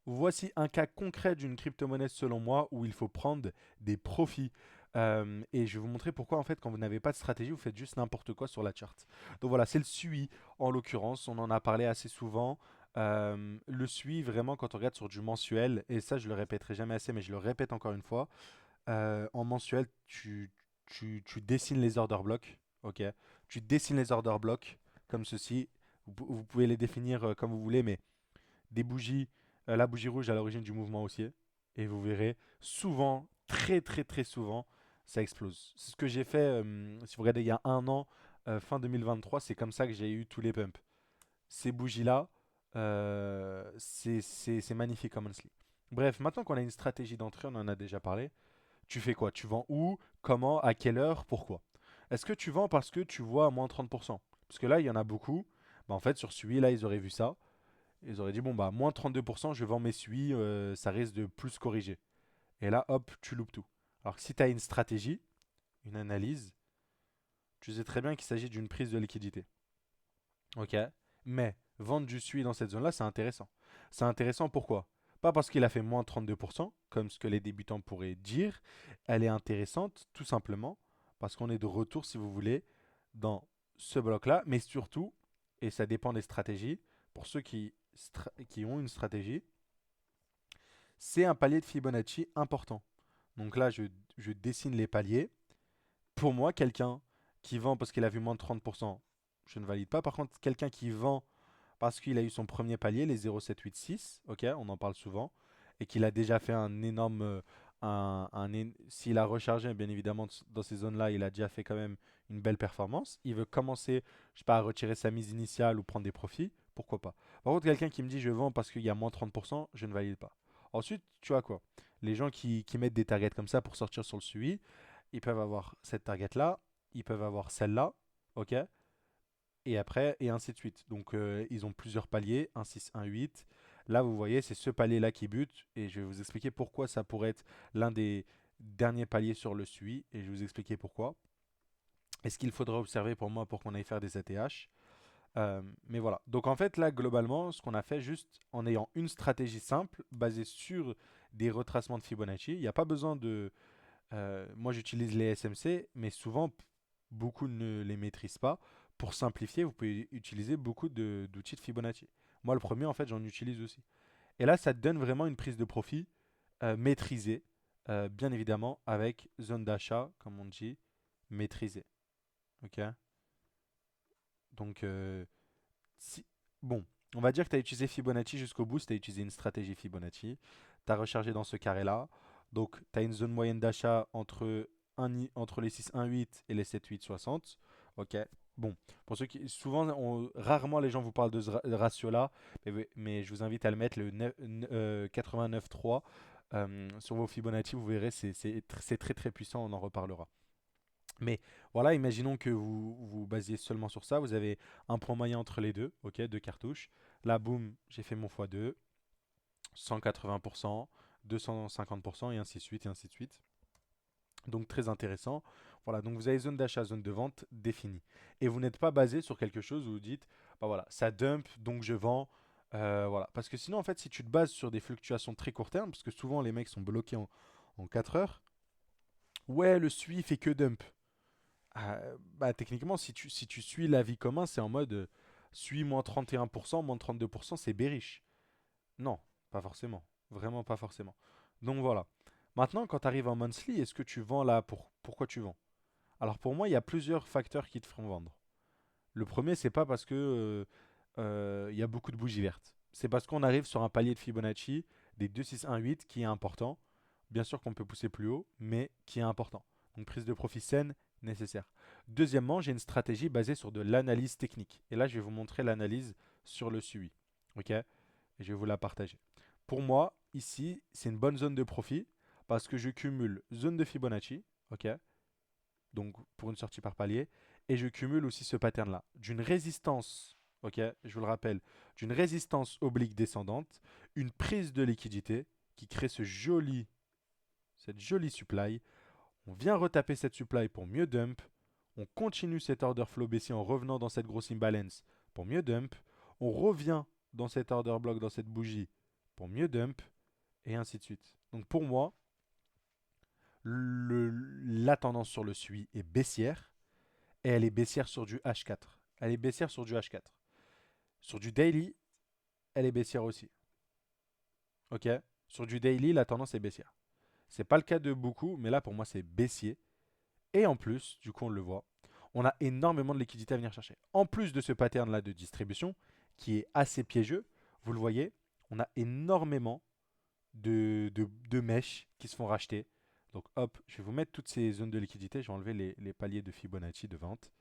voici un cas concret d'une crypto-monnaie selon moi où il faut prendre des profits. Et je vais vous montrer pourquoi en fait quand vous n'avez pas de stratégie, vous faites juste n'importe quoi sur la chart. Donc voilà, c'est le SUI en l'occurrence, on en a parlé assez souvent. Le SUI vraiment quand on regarde sur du mensuel, et ça je le répéterai jamais assez mais je le répète encore une fois, en mensuel tu dessines les order blocks, ok? Tu dessines les order blocks comme ceci. Vous pouvez les définir comme vous voulez, mais des bougies, la bougie rouge à l'origine du mouvement haussier. Et vous verrez, souvent, très très très souvent, ça explose. C'est ce que j'ai fait, si vous regardez, il y a un an, fin 2023, c'est comme ça que j'ai eu tous les pumps. Ces bougies-là, c'est magnifique comme honestly. Bref, maintenant qu'on a une stratégie d'entrée, on en a déjà parlé. Tu fais quoi? Tu vends où? Comment? À quelle heure? Pourquoi? Est-ce que tu vends parce que tu vois à moins 30%? Parce que là, il y en a beaucoup. Bah, en fait, sur celui-là, ils auraient vu ça. Ils auraient dit, bon, bah, moins 32%, je vends mes SUI, ça risque de plus corriger. Et là, hop, tu loupes tout. Alors que si tu as une stratégie, une analyse, tu sais très bien qu'il s'agit d'une prise de liquidité. Ok? Mais vendre du SUI dans cette zone-là, c'est intéressant. C'est intéressant pourquoi? Pas parce qu'il a fait moins 32%, comme ce que les débutants pourraient dire. Elle est intéressante tout simplement parce qu'on est de retour, si vous voulez, dans ce bloc-là. Mais surtout, et ça dépend des stratégies, pour ceux qui ont une stratégie, c'est un palier de Fibonacci important. Donc là, je dessine les paliers. Pour moi, quelqu'un qui vend parce qu'il a vu moins de 30%, je ne valide pas. Par contre, quelqu'un qui vend parce qu'il a eu son premier palier, les 0,786, ok, on en parle souvent, et qu'il a déjà fait un énorme... s'il a rechargé, bien évidemment, dans ces zones-là, il a déjà fait quand même une belle performance. Il veut commencer, je sais pas, à retirer sa mise initiale ou prendre des profits, pourquoi pas. Par contre, quelqu'un qui me dit je vends parce qu'il y a moins 30%, je ne valide pas. Ensuite, tu vois quoi? Les gens qui mettent des targets comme ça pour sortir sur le suivi, ils peuvent avoir cette target-là, ils peuvent avoir celle-là, ok? Et après, et ainsi de suite. Donc, ils ont plusieurs paliers, un 6, un 8. Là, vous voyez, c'est ce palier-là qui bute, et je vais vous expliquer pourquoi ça pourrait être l'un des derniers paliers sur le SUI, et je vais vous expliquer pourquoi. Et ce qu'il faudra observer pour moi pour qu'on aille faire des ATH. Mais voilà. Donc, en fait, là, globalement, ce qu'on a fait juste en ayant une stratégie simple, basée sur des retracements de Fibonacci, il n'y a pas besoin de... moi, j'utilise les SMC, mais souvent, beaucoup ne les maîtrisent pas. Pour simplifier, vous pouvez utiliser beaucoup d'outils de Fibonacci. Moi, le premier, en fait, j'en utilise aussi. Et là, ça te donne vraiment une prise de profit maîtrisée, bien évidemment, avec zone d'achat, comme on dit, maîtrisée. Ok. Donc, si... bon, on va dire que tu as utilisé Fibonacci jusqu'au bout, tu as utilisé une stratégie Fibonacci. Tu as rechargé dans ce carré-là. Donc, tu as une zone moyenne d'achat entre les 6,18 et les 7,860. Ok. Bon, pour ceux qui. Souvent, rarement les gens vous parlent de ce ratio-là, mais je vous invite à le mettre, le 89,3 sur vos Fibonacci. Vous verrez, c'est très très puissant, on en reparlera. Mais voilà, imaginons que vous vous basiez seulement sur ça. Vous avez un point moyen entre les deux, ok, deux cartouches. Là, boum, j'ai fait mon x2, 180%, 250% et ainsi de suite, et ainsi de suite. Donc très intéressant. Voilà, donc vous avez zone d'achat, zone de vente définie. Et vous n'êtes pas basé sur quelque chose où vous dites, bah voilà, ça dump, donc je vends. Voilà. Parce que sinon, en fait, si tu te bases sur des fluctuations très court terme, parce que souvent les mecs sont bloqués en 4 heures, ouais, le SUI fait que dump. Bah, techniquement, si tu suis l'avis commun, c'est en mode suis moins 31%, moins 32%, c'est bearish. Non, pas forcément. Vraiment pas forcément. Donc voilà. Maintenant, quand tu arrives en monthly, est-ce que tu vends là pourquoi tu vends? Alors pour moi, il y a plusieurs facteurs qui te feront vendre. Le premier, c'est pas parce que il y a beaucoup de bougies vertes. C'est parce qu'on arrive sur un palier de Fibonacci des 2, 6, 1, 8 qui est important. Bien sûr qu'on peut pousser plus haut, mais qui est important. Donc prise de profit saine, nécessaire. Deuxièmement, j'ai une stratégie basée sur de l'analyse technique. Et là, je vais vous montrer l'analyse sur le suivi. Ok? Et je vais vous la partager. Pour moi, ici, c'est une bonne zone de profit parce que je cumule zone de Fibonacci, ok? Donc pour une sortie par palier, et je cumule aussi ce pattern-là, d'une résistance, ok, je vous le rappelle, d'une résistance oblique descendante, une prise de liquidité qui crée cette jolie supply. On vient retaper cette supply pour mieux dump, on continue cet order flow baissier en revenant dans cette grosse imbalance pour mieux dump, on revient dans cet order block, dans cette bougie pour mieux dump, et ainsi de suite. Donc pour moi, la tendance sur le SUI est baissière, et elle est baissière sur du H4. Elle est baissière sur du H4. Sur du daily, elle est baissière aussi. Ok. Sur du daily, la tendance est baissière. C'est pas le cas de beaucoup, mais là pour moi c'est baissier. Et en plus, du coup on le voit, on a énormément de liquidités à venir chercher. En plus de ce pattern là de distribution, qui est assez piégeux, vous le voyez, on a énormément de mèches qui se font racheter. Donc hop, je vais vous mettre toutes ces zones de liquidité, je vais enlever les paliers de Fibonacci de vente.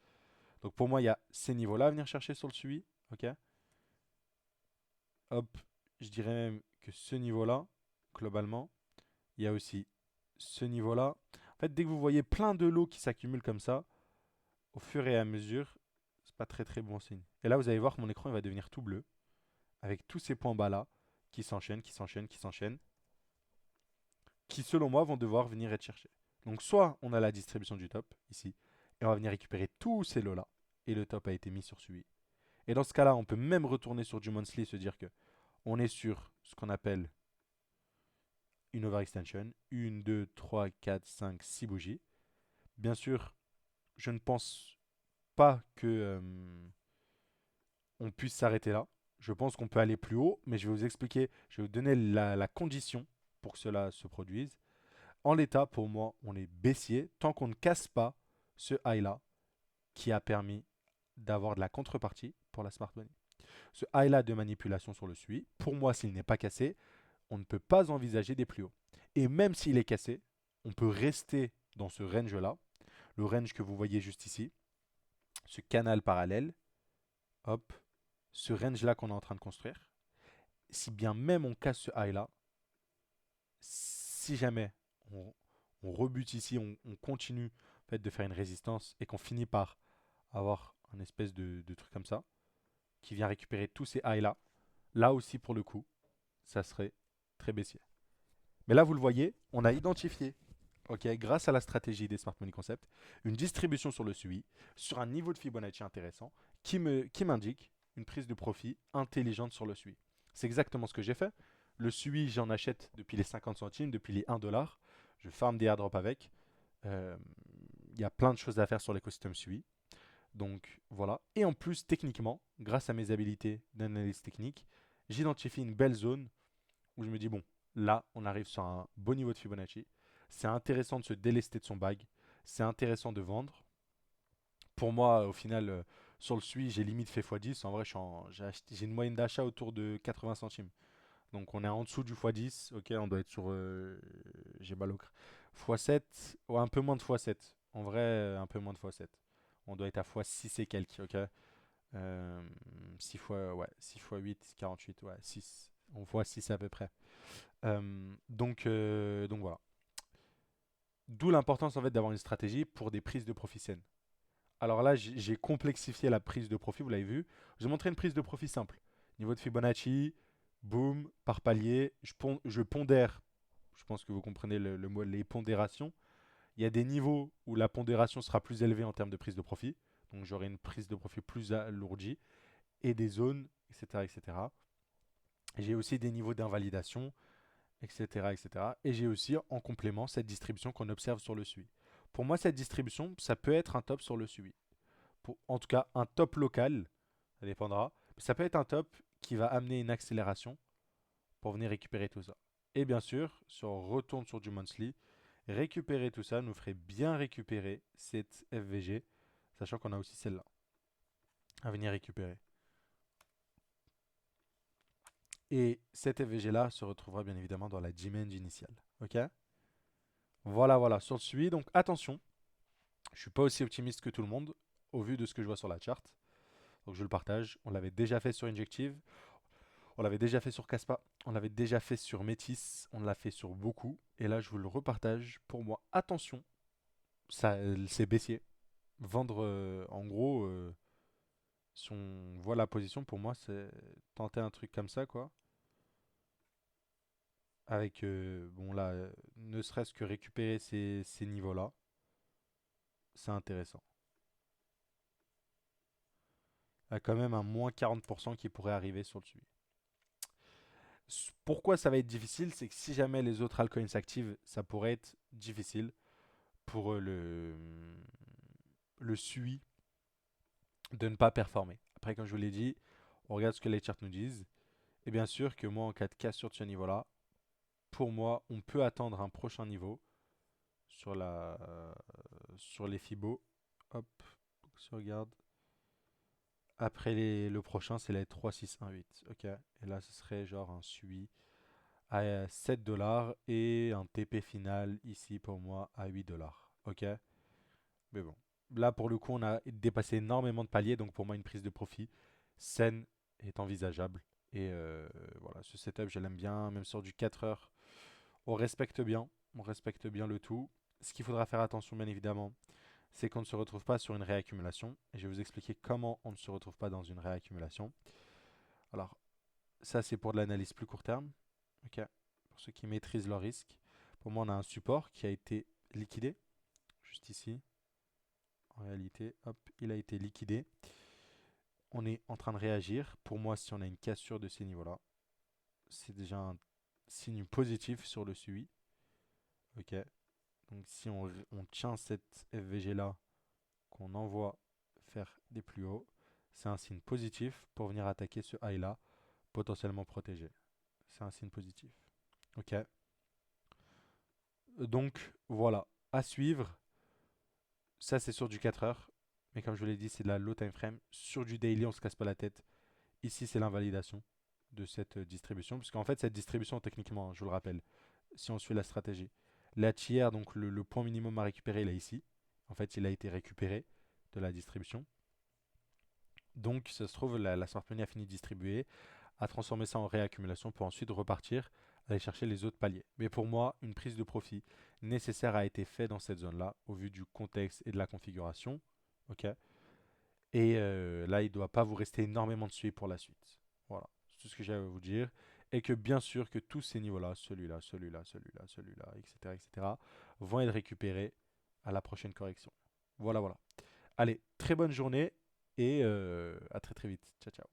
Donc pour moi, il y a ces niveaux-là à venir chercher sur le suivi. Ok. Hop, je dirais même que ce niveau-là, globalement, il y a aussi ce niveau-là. En fait, dès que vous voyez plein de lots qui s'accumulent comme ça, au fur et à mesure, c'est pas très très bon signe. Et là, vous allez voir que mon écran il va devenir tout bleu, avec tous ces points bas là, qui s'enchaînent, qui s'enchaînent, qui s'enchaînent, qui selon moi vont devoir venir être cherchés. Donc soit on a la distribution du top, ici, et on va venir récupérer tous ces lots là, et le top a été mis sur suivi. Et dans ce cas-là, on peut même retourner sur du monthly et se dire que on est sur ce qu'on appelle une overextension. 1, 2, 3, 4, 5, 6 bougies. Bien sûr, je ne pense pas que on puisse s'arrêter là. Je pense qu'on peut aller plus haut, mais je vais vous expliquer, je vais vous donner la condition pour que cela se produise. En l'état, pour moi, on est baissier tant qu'on ne casse pas ce high-là qui a permis d'avoir de la contrepartie pour la smart money. Ce high-là de manipulation sur le SUI, pour moi, s'il n'est pas cassé, on ne peut pas envisager des plus hauts. Et même s'il est cassé, on peut rester dans ce range-là, le range que vous voyez juste ici, ce canal parallèle, hop, ce range-là qu'on est en train de construire. Si bien même on casse ce high-là, si jamais on rebute ici, on continue en fait, de faire une résistance et qu'on finit par avoir un espèce de truc comme ça, qui vient récupérer tous ces highs-là, là aussi pour le coup, ça serait très baissier. Mais là, vous le voyez, on a identifié, ok, grâce à la stratégie des Smart Money Concept, une distribution sur le SUI, sur un niveau de Fibonacci intéressant, qui m'indique une prise de profit intelligente sur le SUI. C'est exactement ce que j'ai fait. Le SUI, j'en achète depuis les 50 centimes, depuis les 1 $. Je farm des airdrops avec. Il y a plein de choses à faire sur l'écosystème SUI. Donc voilà. Et en plus, techniquement, grâce à mes habilités d'analyse technique, j'identifie une belle zone où je me dis, bon, là, on arrive sur un bon niveau de Fibonacci. C'est intéressant de se délester de son bag. C'est intéressant de vendre. Pour moi, au final, sur le SUI, j'ai limite fait x10. En vrai, j'ai une moyenne d'achat autour de 80 centimes. Donc on est en dessous du x10. Ok, on doit être sur. J'ai mal au x7, ou un peu moins de x7. En vrai, un peu moins de x7. On doit être à x6 et quelques. Ok. 6 fois, ouais, 6 fois 8, 48, ouais, 6. On voit 6 à peu près. Donc voilà. D'où l'importance en fait d'avoir une stratégie pour des prises de profit saines. Alors là, j'ai complexifié la prise de profit, vous l'avez vu. Je vais montrer une prise de profit simple. Niveau de Fibonacci, boom, par palier. Je pondère. Je pense que vous comprenez le mot, les pondérations. Il y a des niveaux où la pondération sera plus élevée en termes de prise de profit. Donc j'aurai une prise de profit plus alourdie. Et des zones, etc. etc. J'ai aussi des niveaux d'invalidation, etc., etc. Et j'ai aussi en complément cette distribution qu'on observe sur le SUI. Pour moi, cette distribution, ça peut être un top sur le SUI. En tout cas, un top local, ça dépendra. Ça peut être un top qui va amener une accélération pour venir récupérer tout ça. Et bien sûr, si on retourne sur du monthly, récupérer tout ça nous ferait bien récupérer cette FVG, sachant qu'on a aussi celle-là à venir récupérer. Et cette FVG-là se retrouvera bien évidemment dans la demand initiale. Ok. Voilà, voilà, sur le suivi. Donc attention, je ne suis pas aussi optimiste que tout le monde au vu de ce que je vois sur la charte. Donc je le partage. On l'avait déjà fait sur Injective, on l'avait déjà fait sur Caspa, on l'avait déjà fait sur Métis, on l'a fait sur beaucoup. Et là, je vous le repartage. Pour moi, attention, ça, c'est baissier. Vendre, en gros, si on voit la position, pour moi, c'est tenter un truc comme ça, quoi. Avec, bon là, ne serait-ce que récupérer ces niveaux-là, c'est intéressant. Il y a quand même un moins 40% qui pourrait arriver sur le suivi. Pourquoi ça va être difficile? C'est que si jamais les autres altcoins s'activent, ça pourrait être difficile pour le SUI de ne pas performer. Après, comme je vous l'ai dit, on regarde ce que les charts nous disent. Et bien sûr que moi, en cas de cassure de ce niveau-là, pour moi, on peut attendre un prochain niveau sur sur les Fibos. Hop, si on regarde. Après le prochain, c'est les 3, 6, 1, 8. Ok. Et là, ce serait genre un SUI à 7 dollars et un TP final ici pour moi à 8 dollars. Ok. Mais bon. Là, pour le coup, on a dépassé énormément de paliers. Donc, pour moi, une prise de profit saine est envisageable. Et voilà, ce setup, je l'aime bien. Même sur du 4 heures, on respecte bien. On respecte bien le tout. Ce qu'il faudra faire attention, bien évidemment, c'est qu'on ne se retrouve pas sur une réaccumulation. Et je vais vous expliquer comment on ne se retrouve pas dans une réaccumulation. Alors, ça, c'est pour de l'analyse plus court terme. Ok. Pour ceux qui maîtrisent leur risque. Pour moi, on a un support qui a été liquidé. Juste ici. En réalité, hop, il a été liquidé. On est en train de réagir. Pour moi, si on a une cassure de ces niveaux-là, c'est déjà un signe positif sur le SUI. Ok. Donc si on tient cette FVG-là, qu'on envoie faire des plus hauts, c'est un signe positif pour venir attaquer ce high-là, potentiellement protégé. C'est un signe positif. Ok. Donc voilà, à suivre. Ça, c'est sur du 4 heures. Mais comme je vous l'ai dit, c'est de la low time frame. Sur du daily, on se casse pas la tête. Ici, c'est l'invalidation de cette distribution. Puisqu'en fait, cette distribution, techniquement, je vous le rappelle, si on suit la stratégie, la tiers, donc le point minimum à récupérer, il est ici. En fait, il a été récupéré de la distribution. Donc, ça se trouve, la smart money a fini de distribuer, a transformé ça en réaccumulation pour ensuite repartir, aller chercher les autres paliers. Mais pour moi, une prise de profit nécessaire a été faite dans cette zone-là, au vu du contexte et de la configuration. Ok. Et là, il ne doit pas vous rester énormément de suivi pour la suite. Voilà, c'est tout ce que j'ai à vous dire. Et que bien sûr que tous ces niveaux-là, celui-là, celui-là, celui-là, celui-là, etc., etc., vont être récupérés à la prochaine correction. Voilà, voilà. Allez, très bonne journée et à très très vite. Ciao, ciao.